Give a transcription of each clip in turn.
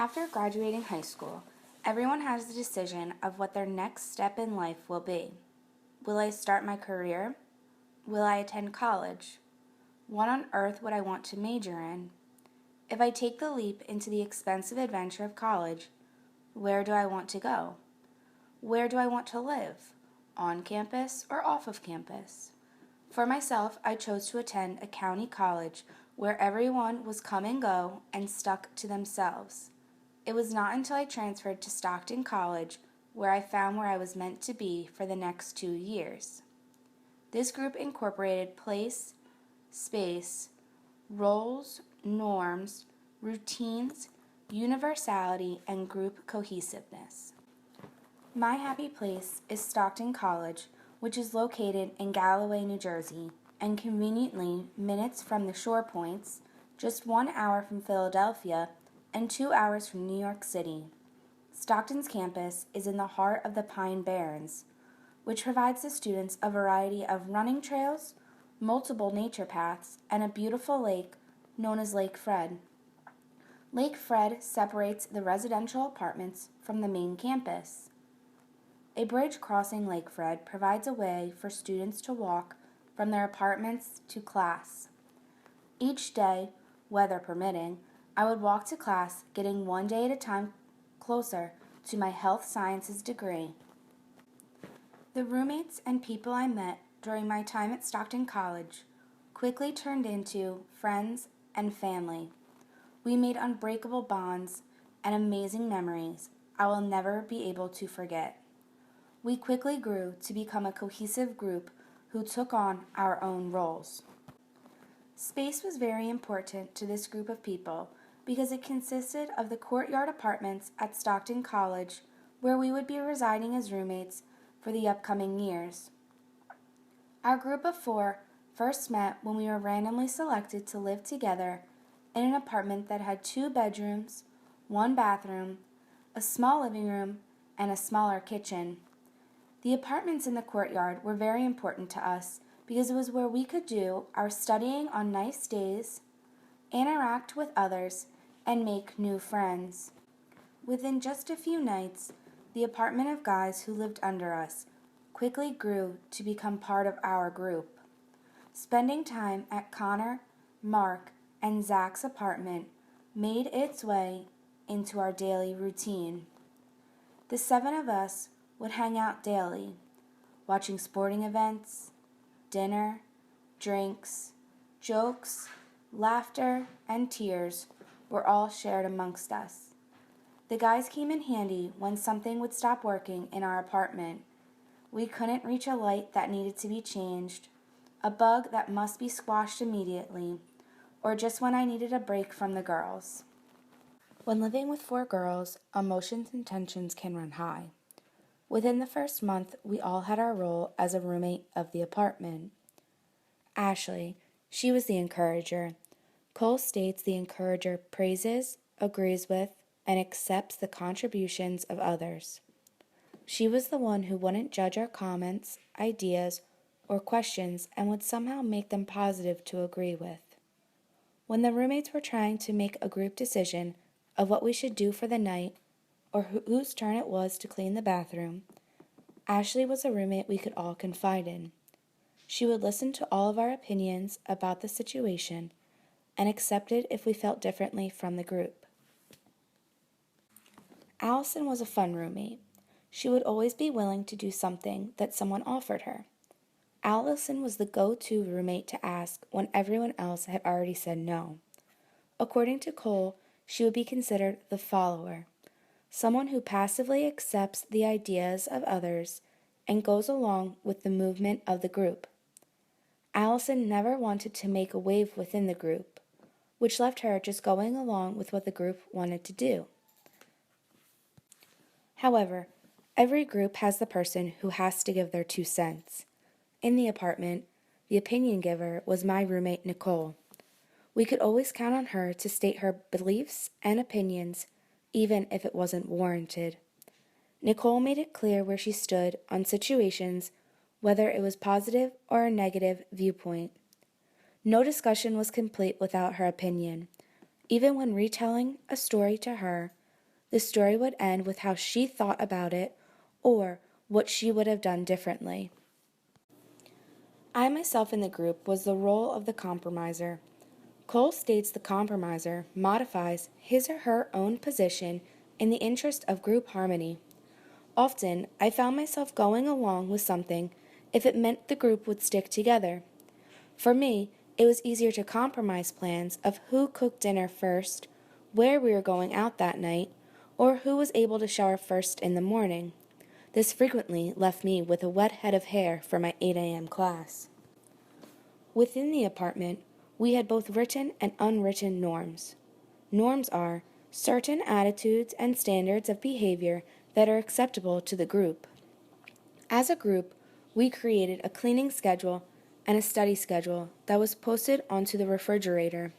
After graduating high school, everyone has the decision of what their next step in life will be. Will I start my career? Will I attend college? What on earth would I want to major in? If I take the leap into the expensive adventure of college, where do I want to go? Where do I want to live? On campus or off of campus? For myself, I chose to attend a county college where everyone was come and go and stuck to themselves. It was not until I transferred to Stockton College where I found where I was meant to be for the next 2 years. This group incorporated place, space, roles, norms, routines, universality, and group cohesiveness. My happy place is Stockton College, which is located in Galloway, New Jersey, and conveniently minutes from the shore points, just 1 hour from Philadelphia, and 2 hours from New York City. Stockton's campus is in the heart of the Pine Barrens, which provides the students a variety of running trails, multiple nature paths, and a beautiful lake known as Lake Fred. Lake Fred separates the residential apartments from the main campus. A bridge crossing Lake Fred provides a way for students to walk from their apartments to class. Each day, weather permitting, I would walk to class, getting one day at a time closer to my health sciences degree. The roommates and people I met during my time at Stockton College quickly turned into friends and family. We made unbreakable bonds and amazing memories I will never be able to forget. We quickly grew to become a cohesive group who took on our own roles. Space was very important to this group of people because it consisted of the courtyard apartments at Stockton College where we would be residing as roommates for the upcoming years. Our group of 4 first met when we were randomly selected to live together in an apartment that had 2 bedrooms, 1 bathroom, a small living room, and a smaller kitchen. The apartments in the courtyard were very important to us because it was where we could do our studying on nice days, interact with others, and make new friends. Within just a few nights, the apartment of guys who lived under us quickly grew to become part of our group. Spending time at Connor, Mark, and Zach's apartment made its way into our daily routine. The 7 of us would hang out daily, watching sporting events, dinner, drinks, jokes, laughter, and tears were all shared amongst us. The guys came in handy when something would stop working in our apartment. We couldn't reach a light that needed to be changed, a bug that must be squashed immediately, or just when I needed a break from the girls. When living with 4 girls, emotions and tensions can run high. Within the first month, we all had our role as a roommate of the apartment. Ashley, she was the encourager. Cole states the encourager praises, agrees with, and accepts the contributions of others. She was the one who wouldn't judge our comments, ideas, or questions and would somehow make them positive to agree with. When the roommates were trying to make a group decision of what we should do for the night or whose turn it was to clean the bathroom, Ashley was a roommate we could all confide in. She would listen to all of our opinions about the situation and accept it if we felt differently from the group. Allison was a fun roommate. She would always be willing to do something that someone offered her. Allison was the go-to roommate to ask when everyone else had already said no. According to Cole, she would be considered the follower, someone who passively accepts the ideas of others and goes along with the movement of the group. Allison never wanted to make a wave within the group, which left her just going along with what the group wanted to do. However, every group has the person who has to give their 2 cents. In the apartment, the opinion giver was my roommate Nicole. We could always count on her to state her beliefs and opinions, even if it wasn't warranted. Nicole made it clear where she stood on situations, whether it was positive or a negative viewpoint. No discussion was complete without her opinion. Even when retelling a story to her, The story would end with how she thought about it or what she would have done differently. I myself in the group was the role of the compromiser. Cole states the compromiser modifies his or her own position in the interest of group harmony. Often, I found myself going along with something if it meant the group would stick together. For me, it was easier to compromise plans of who cooked dinner first, where we were going out that night, or who was able to shower first in the morning. This frequently left me with a wet head of hair for my 8 a.m. class. Within the apartment, we had both written and unwritten norms. Norms are certain attitudes and standards of behavior that are acceptable to the group. As a group, we created a cleaning schedule and a study schedule that was posted onto the refrigerator.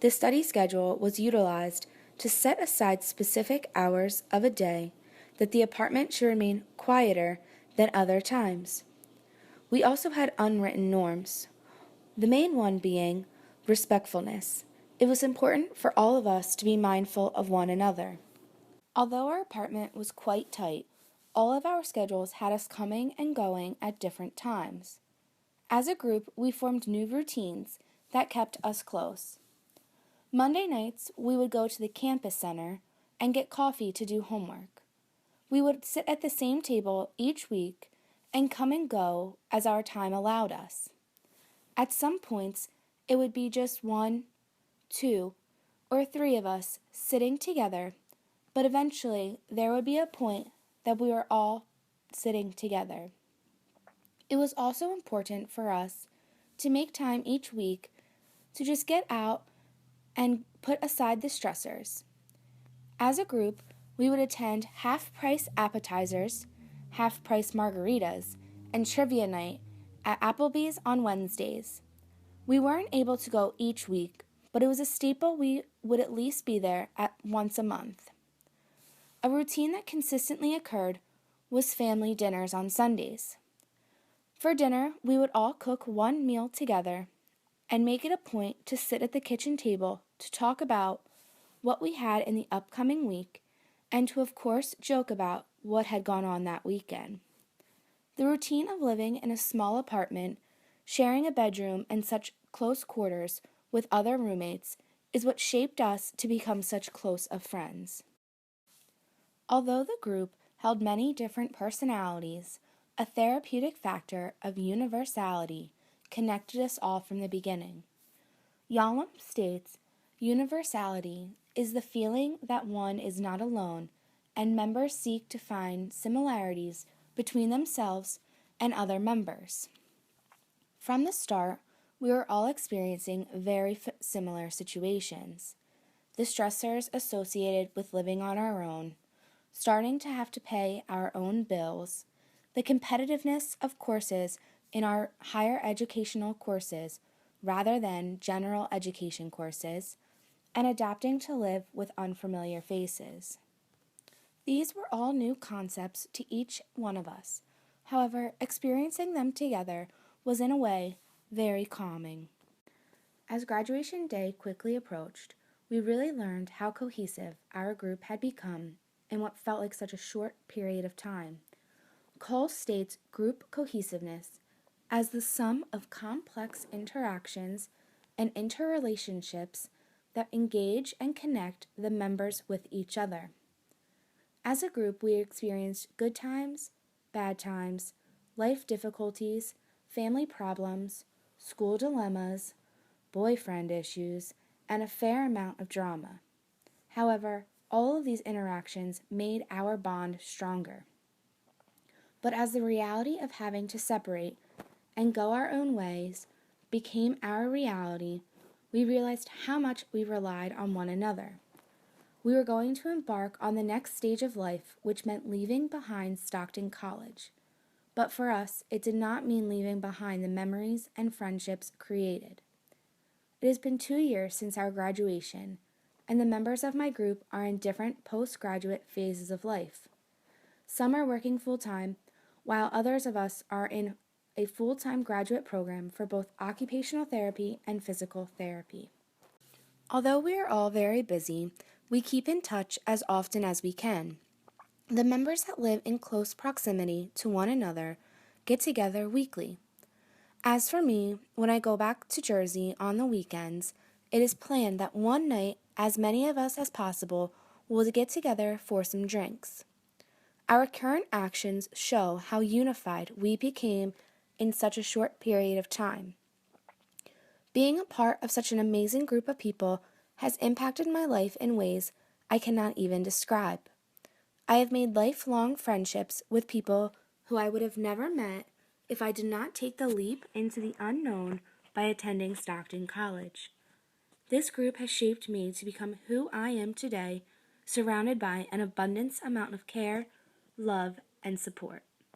The study schedule was utilized to set aside specific hours of a day that the apartment should remain quieter than other times. We also had unwritten norms, the main one being respectfulness. It was important for all of us to be mindful of one another. Although our apartment was quite tight, all of our schedules had us coming and going at different times. As a group, we formed new routines that kept us close. Monday nights, we would go to the campus center and get coffee to do homework. We would sit at the same table each week and come and go as our time allowed us. At some points, it would be just 1, 2, or 3 of us sitting together, but eventually there would be a point that we were all sitting together. It was also important for us to make time each week to just get out and put aside the stressors. As a group, we would attend half-price appetizers, half-price margaritas, and trivia night at Applebee's on Wednesdays. We weren't able to go each week, but it was a staple we would at least be there at once a month. A routine that consistently occurred was family dinners on Sundays. For dinner, we would all cook one meal together and make it a point to sit at the kitchen table to talk about what we had in the upcoming week and to, of course, joke about what had gone on that weekend. The routine of living in a small apartment, sharing a bedroom and such close quarters with other roommates is what shaped us to become such close of friends. Although the group held many different personalities, a therapeutic factor of universality connected us all from the beginning. Yalom states, universality is the feeling that one is not alone, and members seek to find similarities between themselves and other members. From the start, we were all experiencing very similar situations. The stressors associated with living on our own, starting to have to pay our own bills, the competitiveness of courses in our higher educational courses rather than general education courses, and adapting to live with unfamiliar faces. These were all new concepts to each one of us. However, experiencing them together was in a way very calming. As graduation day quickly approached, we really learned how cohesive our group had become in what felt like such a short period of time. Cole states group cohesiveness as the sum of complex interactions and interrelationships that engage and connect the members with each other. As a group, we experienced good times, bad times, life difficulties, family problems, school dilemmas, boyfriend issues, and a fair amount of drama. However, all of these interactions made our bond stronger. But as the reality of having to separate and go our own ways became our reality, we realized how much we relied on one another. We were going to embark on the next stage of life, which meant leaving behind Stockton College. But for us, it did not mean leaving behind the memories and friendships created. It has been 2 years since our graduation, and the members of my group are in different postgraduate phases of life. Some are working full-time, while others of us are in a full-time graduate program for both occupational therapy and physical therapy. Although we are all very busy, We keep in touch as often as we can. The members that live in close proximity to one another get together weekly. As for me, when I go back to Jersey on the weekends, it is planned that one night as many of us as possible will get together for some drinks. Our current actions show how unified we became in such a short period of time. Being a part of such an amazing group of people has impacted my life in ways I cannot even describe. I have made lifelong friendships with people who I would have never met if I did not take the leap into the unknown by attending Stockton College. This group has shaped me to become who I am today, surrounded by an abundance amount of care, love, and support.